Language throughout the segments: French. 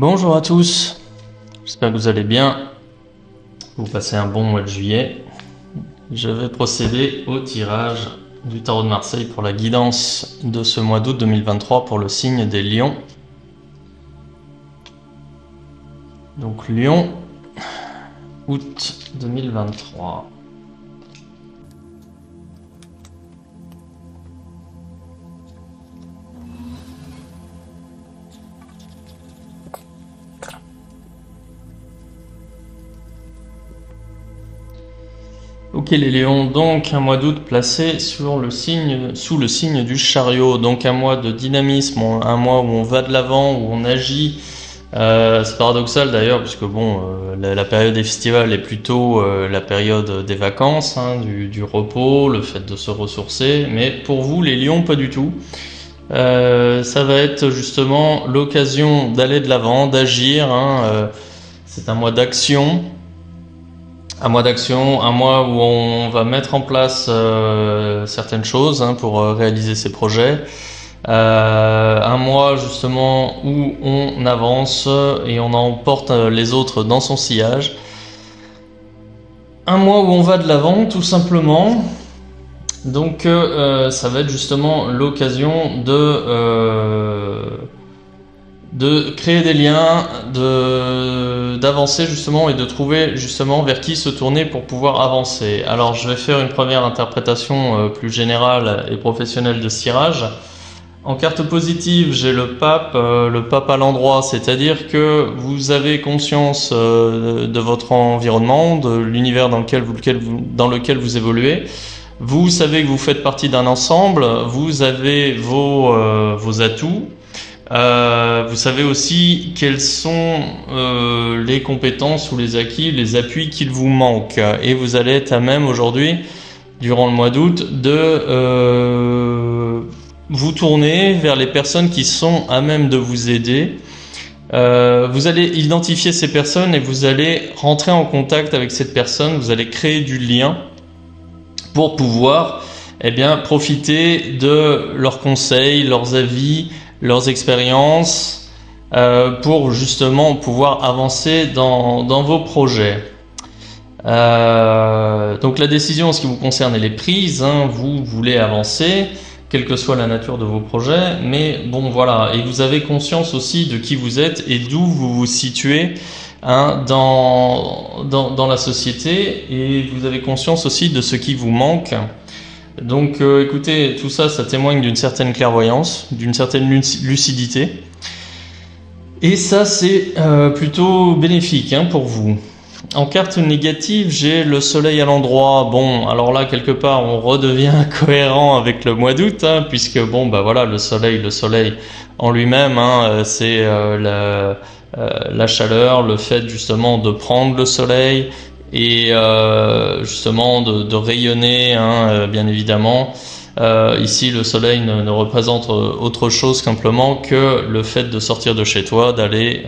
Bonjour à tous, j'espère que vous allez bien, vous passez un bon mois de juillet. Je vais procéder au tirage du tarot de Marseille pour la guidance de ce mois d'août 2023 pour le signe des Lions. Donc Lion, août 2023. Ok les Lions, donc un mois d'août placé sous le signe du Chariot, donc un mois de dynamisme, un mois où on va de l'avant, où on agit. C'est paradoxal d'ailleurs, puisque bon, la période des festivals est plutôt la période des vacances, du repos, le fait de se ressourcer, mais pour vous les Lions, pas du tout. Ça va être justement l'occasion d'aller de l'avant, d'agir, c'est un mois d'action. Un mois d'action, un mois où on va mettre en place certaines choses pour réaliser ses projets. Un mois justement où on avance et on emporte les autres dans son sillage. Un mois où on va de l'avant tout simplement. Donc ça va être justement l'occasion de créer des liens, d'avancer justement et de trouver justement vers qui se tourner pour pouvoir avancer. Alors je vais faire une première interprétation plus générale et professionnelle de ce tirage. En carte positive, j'ai le pape à l'endroit, c'est-à-dire que vous avez conscience de votre environnement, de l'univers dans lequel vous évoluez. Vous savez que vous faites partie d'un ensemble, vous avez vos atouts. Vous savez aussi quelles sont les compétences ou les acquis, les appuis qu'il vous manque. Et vous allez être à même aujourd'hui, durant le mois d'août, de vous tourner vers les personnes qui sont à même de vous aider. Vous allez identifier ces personnes et vous allez rentrer en contact avec cette personne, vous allez créer du lien pour pouvoir profiter de leurs conseils, leurs avis, leurs expériences pour justement pouvoir avancer dans vos projets. Donc la décision en ce qui vous concerne elle est prise, vous voulez avancer, quelle que soit la nature de vos projets, mais bon voilà, et vous avez conscience aussi de qui vous êtes et d'où vous vous situez dans la société, et vous avez conscience aussi de ce qui vous manque. Donc écoutez, tout ça, ça témoigne d'une certaine clairvoyance, d'une certaine lucidité. Et ça, c'est plutôt bénéfique pour vous. En carte négative, j'ai le soleil à l'endroit. Bon, alors là, quelque part, on redevient cohérent avec le mois d'août, puisque bon, bah voilà, le soleil en lui-même, c'est la chaleur, le fait justement de prendre le soleil, et justement de rayonner, bien évidemment. Ici le soleil ne représente autre chose simplement que le fait de sortir de chez toi, d'aller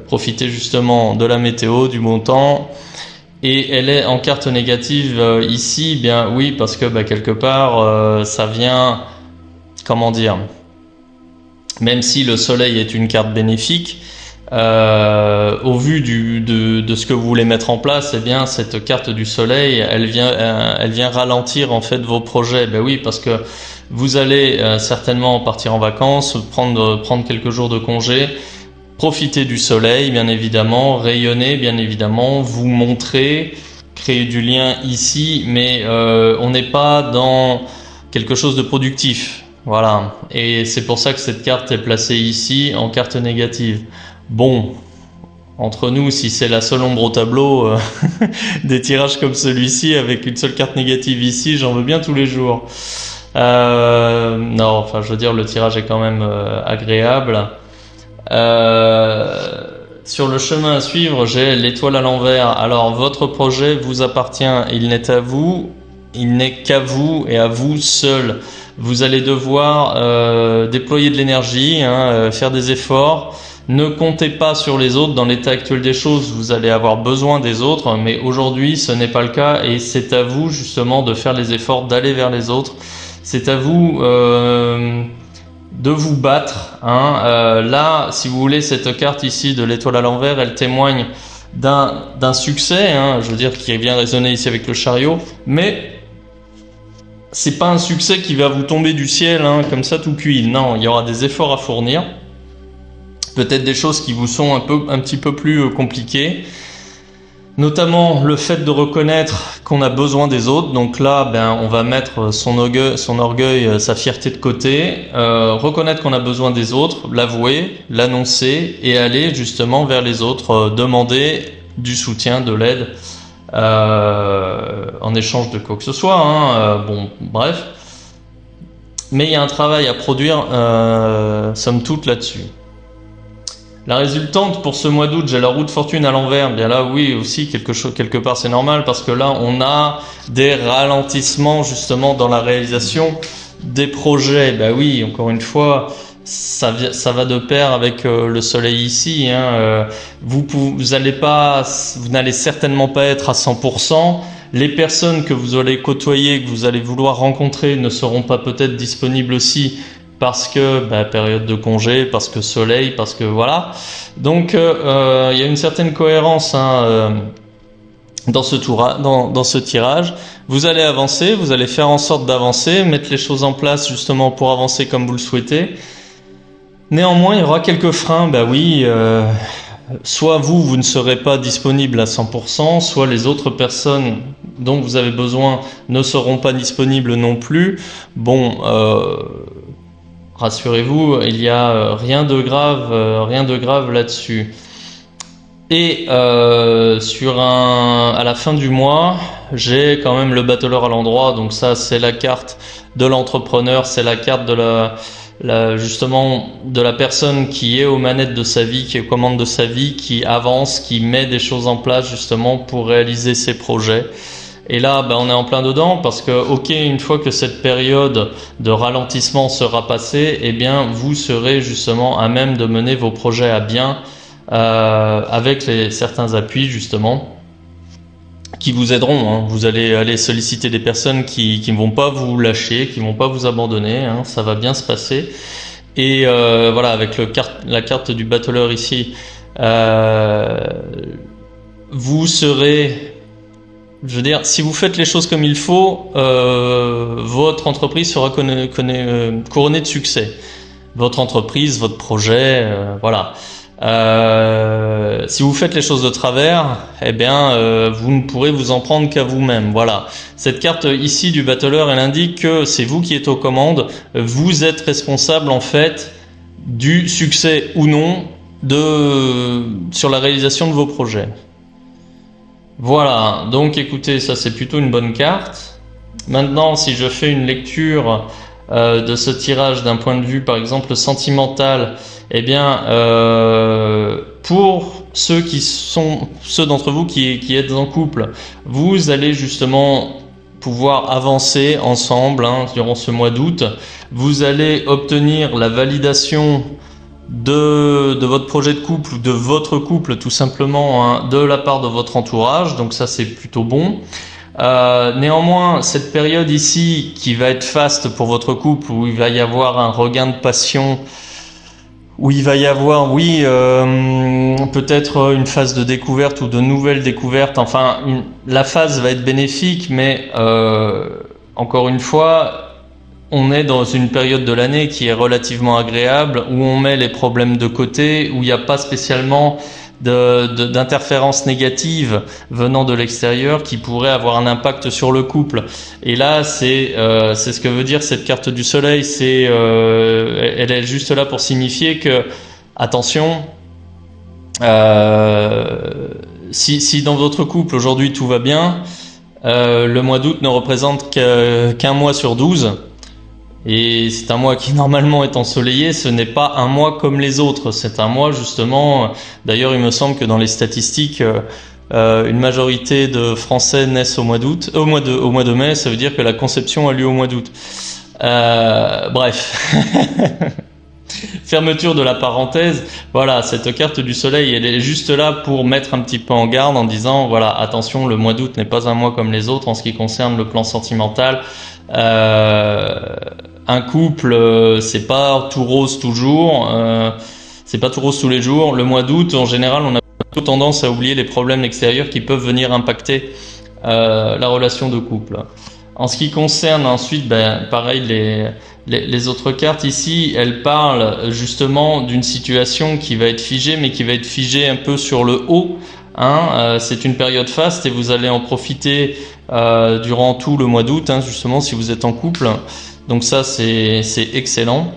profiter justement de la météo, du bon temps. Et elle est en carte négative ici, bien oui, parce que quelque part ça vient, comment dire, même si le soleil est une carte bénéfique, au vu de ce que vous voulez mettre en place, cette carte du soleil, elle vient ralentir en fait vos projets. Ben oui, parce que vous allez certainement partir en vacances, prendre quelques jours de congé, profiter du soleil, bien évidemment, rayonner, bien évidemment, vous montrer, créer du lien ici, mais on n'est pas dans quelque chose de productif. Voilà, et c'est pour ça que cette carte est placée ici en carte négative. Bon, entre nous, si c'est la seule ombre au tableau, des tirages comme celui-ci avec une seule carte négative ici, j'en veux bien tous les jours. Non, enfin, je veux dire, le tirage est quand même agréable. Sur le chemin à suivre, j'ai l'étoile à l'envers. Alors, votre projet vous appartient, il n'est qu'à vous et à vous seul. Vous allez devoir déployer de l'énergie, faire des efforts. Ne comptez pas sur les autres. Dans l'état actuel des choses, vous allez avoir besoin des autres, mais aujourd'hui ce n'est pas le cas, et c'est à vous justement de faire les efforts, d'aller vers les autres. C'est à vous de vous battre. Là, si vous voulez, cette carte ici de l'étoile à l'envers, elle témoigne d'un succès, je veux dire, qui vient résonner ici avec le chariot, mais c'est pas un succès qui va vous tomber du ciel comme ça tout cuit. Non, il y aura des efforts à fournir, peut-être des choses qui vous sont un petit peu plus compliquées, notamment le fait de reconnaître qu'on a besoin des autres. Donc là, on va mettre son orgueil, sa fierté de côté, reconnaître qu'on a besoin des autres, l'avouer, l'annoncer et aller justement vers les autres, demander du soutien, de l'aide, en échange de quoi que ce soit. Bref. Mais il y a un travail à produire, somme toute, là-dessus. La résultante pour ce mois d'août, j'ai la roue de fortune à l'envers. Bien là, oui, aussi, quelque part, c'est normal parce que là, on a des ralentissements justement dans la réalisation des projets. Oui, encore une fois, ça va de pair avec le soleil ici. Vous n'allez certainement pas être à 100%. Les personnes que vous allez côtoyer, que vous allez vouloir rencontrer, ne seront pas peut-être disponibles aussi. Parce que période de congé, parce que soleil, parce que voilà. Donc il y a une certaine cohérence dans ce tirage. Vous allez avancer, vous allez faire en sorte d'avancer, mettre les choses en place justement pour avancer comme vous le souhaitez. Néanmoins, il y aura quelques freins. Soit vous ne serez pas disponible à 100%, soit les autres personnes dont vous avez besoin ne seront pas disponibles non plus. Rassurez-vous, il n'y a rien de grave là-dessus. Et à la fin du mois, j'ai quand même le battleur à l'endroit. Donc ça, c'est la carte de l'entrepreneur, c'est la carte justement de la personne qui est aux manettes de sa vie, qui est aux commandes de sa vie, qui avance, qui met des choses en place justement pour réaliser ses projets. Et là, on est en plein dedans parce que, une fois que cette période de ralentissement sera passée, vous serez justement à même de mener vos projets à bien avec certains appuis justement qui vous aideront. Vous allez aller solliciter des personnes qui ne vont pas vous lâcher, qui ne vont pas vous abandonner. Ça va bien se passer. Et avec la carte du battleur ici, vous serez... Je veux dire, si vous faites les choses comme il faut, votre entreprise sera couronnée de succès. Votre entreprise, votre projet, voilà. Si vous faites les choses de travers, vous ne pourrez vous en prendre qu'à vous-même. Voilà. Cette carte ici du battleur, elle indique que c'est vous qui êtes aux commandes. Vous êtes responsable en fait du succès ou non sur la réalisation de vos projets. Voilà, donc écoutez, ça c'est plutôt une bonne carte. Maintenant, si je fais une lecture de ce tirage d'un point de vue par exemple sentimental, pour ceux d'entre vous qui êtes en couple, vous allez justement pouvoir avancer ensemble durant ce mois d'août. Vous allez obtenir la validation de votre projet de couple ou de votre couple tout simplement de la part de votre entourage, donc ça c'est plutôt bon. Néanmoins, cette période ici qui va être faste pour votre couple, où il va y avoir un regain de passion, où il va y avoir peut-être une phase de découverte ou de nouvelles découvertes, la phase va être bénéfique, mais encore une fois, on est dans une période de l'année qui est relativement agréable, où on met les problèmes de côté, où il n'y a pas spécialement d'interférences négatives venant de l'extérieur qui pourraient avoir un impact sur le couple. Et là, c'est ce que veut dire cette carte du soleil. Elle est juste là pour signifier que, attention, si dans votre couple aujourd'hui tout va bien, le mois d'août ne représente qu'un mois sur 12. Et c'est un mois qui normalement est ensoleillé, ce n'est pas un mois comme les autres, c'est un mois justement, d'ailleurs il me semble que dans les statistiques, une majorité de Français naissent au mois de mai, ça veut dire que la conception a lieu au mois d'août. Bref, fermeture de la parenthèse, voilà, cette carte du soleil, elle est juste là pour mettre un petit peu en garde en disant, voilà, attention, le mois d'août n'est pas un mois comme les autres en ce qui concerne le plan sentimental. un couple, c'est pas tout rose toujours, c'est pas tout rose tous les jours. Le mois d'août, en général, on a plutôt tendance à oublier les problèmes extérieurs qui peuvent venir impacter la relation de couple. En ce qui concerne ensuite, pareil, les autres cartes ici, elles parlent justement d'une situation qui va être figée, mais qui va être figée un peu sur le haut. C'est une période faste et vous allez en profiter durant tout le mois d'août, justement, si vous êtes en couple. Donc ça, c'est excellent.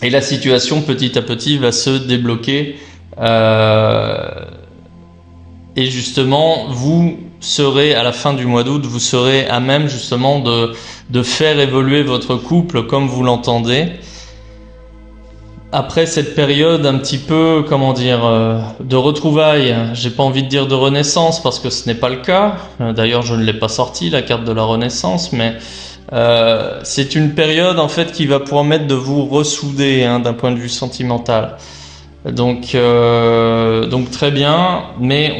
Et la situation, petit à petit, va se débloquer. Et justement, vous serez, à la fin du mois d'août, vous serez à même justement de faire évoluer votre couple comme vous l'entendez. Après cette période un petit peu, comment dire, de retrouvailles, j'ai pas envie de dire de renaissance parce que ce n'est pas le cas. D'ailleurs, je ne l'ai pas sorti, la carte de la renaissance, mais c'est une période en fait qui va permettre de vous ressouder d'un point de vue sentimental. Donc très bien, mais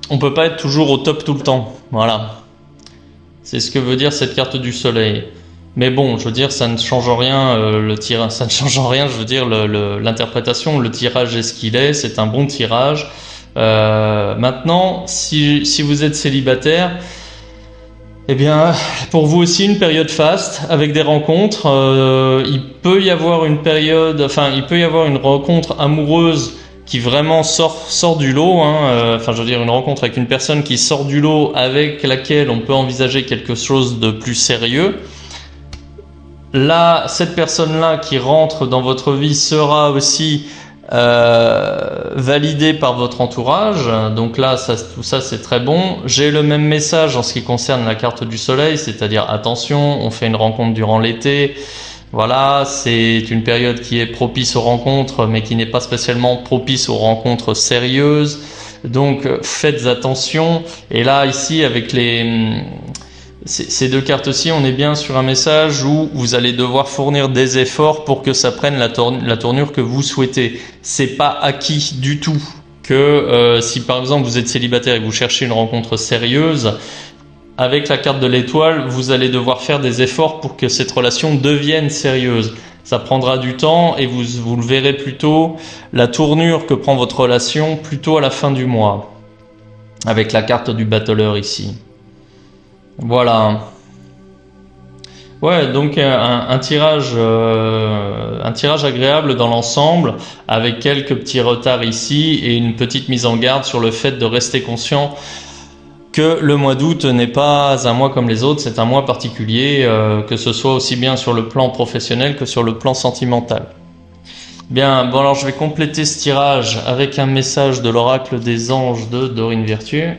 on peut pas être toujours au top tout le temps. Voilà. C'est ce que veut dire cette carte du soleil. Mais bon, je veux dire, ça ne change rien, ça ne change en rien, je veux dire, l'interprétation, le tirage est ce qu'il est, c'est un bon tirage. Maintenant, si vous êtes célibataire, eh bien, pour vous aussi une période faste avec des rencontres. Il peut y avoir une rencontre amoureuse qui vraiment sort du lot. Je veux dire, une rencontre avec une personne qui sort du lot avec laquelle on peut envisager quelque chose de plus sérieux. Là, cette personne-là qui rentre dans votre vie sera aussi validée par votre entourage. Donc là, tout ça, c'est très bon. J'ai le même message en ce qui concerne la carte du soleil, c'est-à-dire attention, on fait une rencontre durant l'été. Voilà, c'est une période qui est propice aux rencontres, mais qui n'est pas spécialement propice aux rencontres sérieuses. Donc, faites attention. Et là, ici, avec ces deux cartes-ci, on est bien sur un message où vous allez devoir fournir des efforts pour que ça prenne la tournure que vous souhaitez. C'est pas acquis du tout que si par exemple vous êtes célibataire et que vous cherchez une rencontre sérieuse, avec la carte de l'étoile, vous allez devoir faire des efforts pour que cette relation devienne sérieuse. Ça prendra du temps et vous le verrez plutôt, la tournure que prend votre relation plutôt à la fin du mois, avec la carte du battleur ici. Voilà. Ouais, donc un tirage agréable dans l'ensemble, avec quelques petits retards ici et une petite mise en garde sur le fait de rester conscient que le mois d'août n'est pas un mois comme les autres, c'est un mois particulier, que ce soit aussi bien sur le plan professionnel que sur le plan sentimental. Bien, bon alors je vais compléter ce tirage avec un message de l'oracle des anges de Dorine Virtue.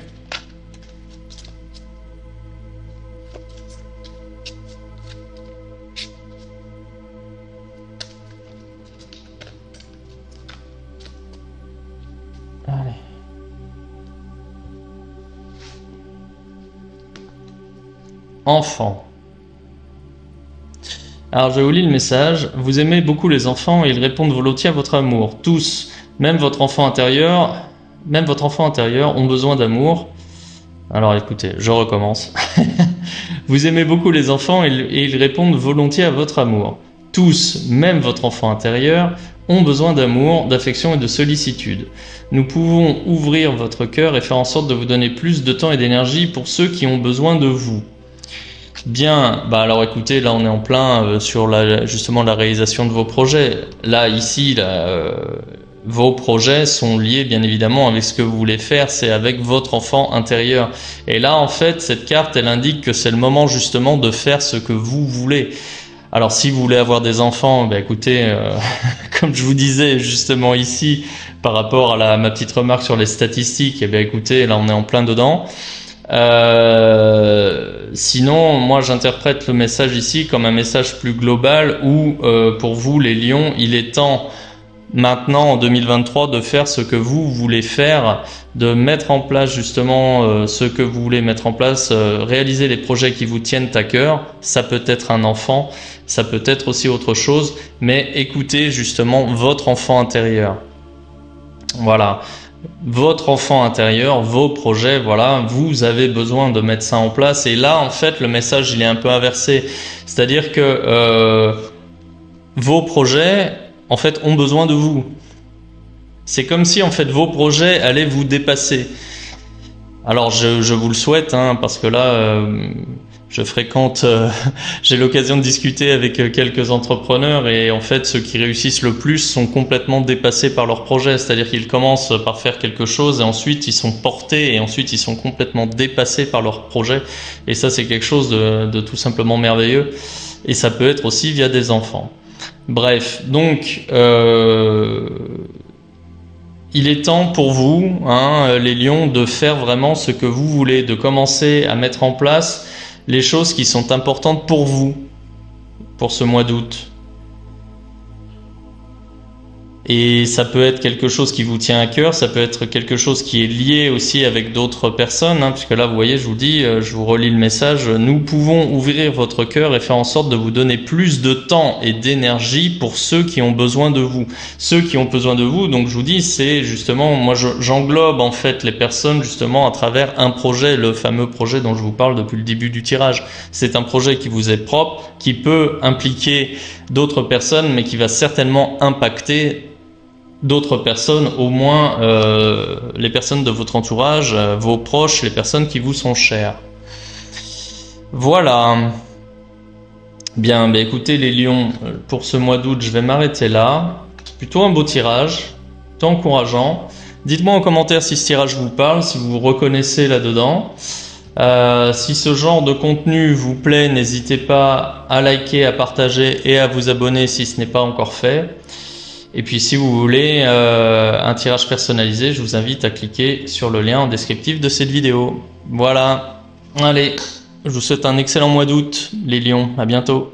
Enfant. Alors je vous lis le message. Vous aimez beaucoup les enfants et ils répondent volontiers à votre amour. Tous, même votre enfant intérieur ont besoin d'amour. Alors écoutez, je recommence. Vous aimez beaucoup les enfants et ils répondent volontiers à votre amour. Tous, même votre enfant intérieur, ont besoin d'amour, d'affection et de sollicitude. Nous pouvons ouvrir votre cœur et faire en sorte de vous donner plus de temps et d'énergie pour ceux qui ont besoin de vous. Bien, alors écoutez, là on est en plein sur justement la réalisation de vos projets. Là, ici, vos projets sont liés bien évidemment avec ce que vous voulez faire, c'est avec votre enfant intérieur. Et là, en fait, cette carte, elle indique que c'est le moment justement de faire ce que vous voulez. Alors si vous voulez avoir des enfants, écoutez, comme je vous disais justement ici, par rapport à ma petite remarque sur les statistiques, écoutez, là on est en plein dedans. Sinon, moi j'interprète le message ici comme un message plus global où pour vous les lions, il est temps maintenant en 2023 de faire ce que vous voulez faire, de mettre en place justement ce que vous voulez mettre en place, réaliser les projets qui vous tiennent à cœur. Ça peut être un enfant, ça peut être aussi autre chose, mais écoutez justement votre enfant intérieur. Voilà. votre enfant intérieur, vos projets, voilà, vous avez besoin de mettre ça en place. Et là, en fait, le message, il est un peu inversé. C'est-à-dire que vos projets, en fait, ont besoin de vous. C'est comme si, en fait, vos projets allaient vous dépasser. Alors, je vous le souhaite, hein, parce que là, je fréquente, j'ai l'occasion de discuter avec quelques entrepreneurs et en fait, ceux qui réussissent le plus sont complètement dépassés par leur projet. C'est-à-dire qu'ils commencent par faire quelque chose et ensuite ils sont portés et ensuite ils sont complètement dépassés par leur projet. Et ça, c'est quelque chose de tout simplement merveilleux. Et ça peut être aussi via des enfants. Bref, donc il est temps pour vous, hein, les lions, de faire vraiment ce que vous voulez, de commencer à mettre en place les choses qui sont importantes pour vous, pour ce mois d'août. Et ça peut être quelque chose qui vous tient à cœur, ça peut être quelque chose qui est lié aussi avec d'autres personnes, hein, puisque là, vous voyez, je vous dis, je vous relis le message, nous pouvons ouvrir votre cœur et faire en sorte de vous donner plus de temps et d'énergie pour ceux qui ont besoin de vous. Ceux qui ont besoin de vous, donc je vous dis, c'est justement, moi j'englobe en fait les personnes justement à travers un projet, le fameux projet dont je vous parle depuis le début du tirage. C'est un projet qui vous est propre, qui peut impliquer d'autres personnes, mais qui va certainement impacter d'autres personnes, au moins les personnes de votre entourage, vos proches, les personnes qui vous sont chères. Voilà. Bien, écoutez les lions, pour ce mois d'août, je vais m'arrêter là. Plutôt un beau tirage, plutôt encourageant. Dites-moi en commentaire si ce tirage vous parle, si vous vous reconnaissez là-dedans. Si ce genre de contenu vous plaît, n'hésitez pas à liker, à partager et à vous abonner si ce n'est pas encore fait. Et puis si vous voulez un tirage personnalisé, je vous invite à cliquer sur le lien en descriptif de cette vidéo. Voilà, allez, je vous souhaite un excellent mois d'août, les lions, à bientôt.